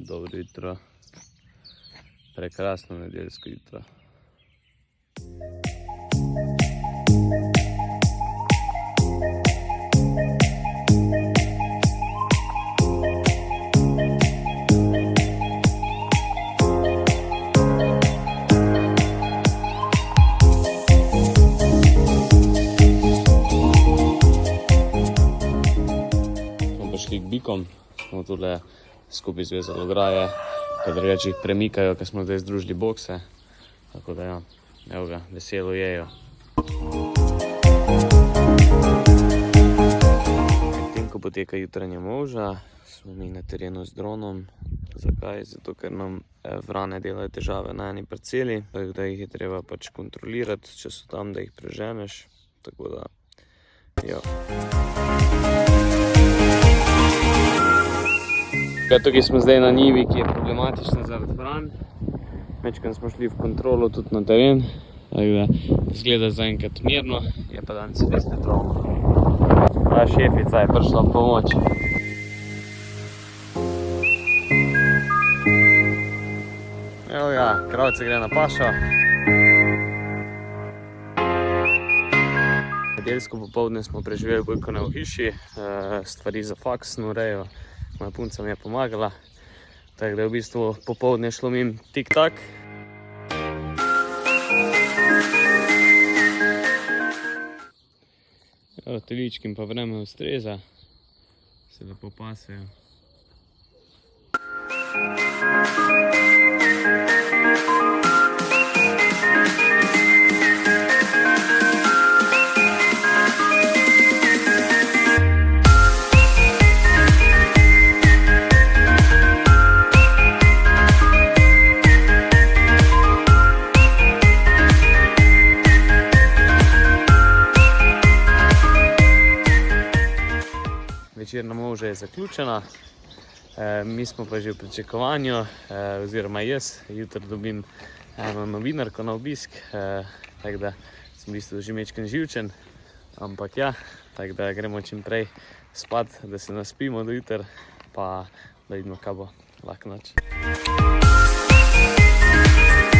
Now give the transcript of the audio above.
Dobro jutro, prekrasno nedeljsko jutro. Smo prišli k bikom, smo tule skupaj zvezali ograje, ko drugače jih premikajo, ker smo zdaj združili bokse. Tako da ja, evo ga, veselo jejo. Medtem ko poteka jutranja molža, smo mi na terenu z dronom. Zakaj? Zato, ker nam vrane delajo težave na eni parceli, tako da jih je treba pač kontrolirati, če so tam, da jih preženeš. Tako da, ja. Tukaj smo zdaj na njivi, ki je problematična zaradi vran. Mečkrat smo šli v kontrolo tudi na teren, tako da izgleda zaenkrat mirno, je pa danes res vetrovno. Ta šefica je prišla v pomoč. Evo ga, kravce gre na pašo. Nedeljsko popoldne smo preživeli bolj kot ne v hiši, stvari za faks urejo. Moja punca mi je pomagala, tako da je v bistvu popoldne šlo mim tik-tak. Evo, teličkim pa vreme ustreza, se lepo pasejo. Večerna molža je zaključena, mi smo pa že v pričakovanju, oziroma jaz jutri dobim eno novinarko na obisk, tako da sem v bistvu že majčkeno živčen, ampak ja, tako da gremo čim prej spat, da se naspimo do jutri, pa da vidimo, kaj bo lahko noč.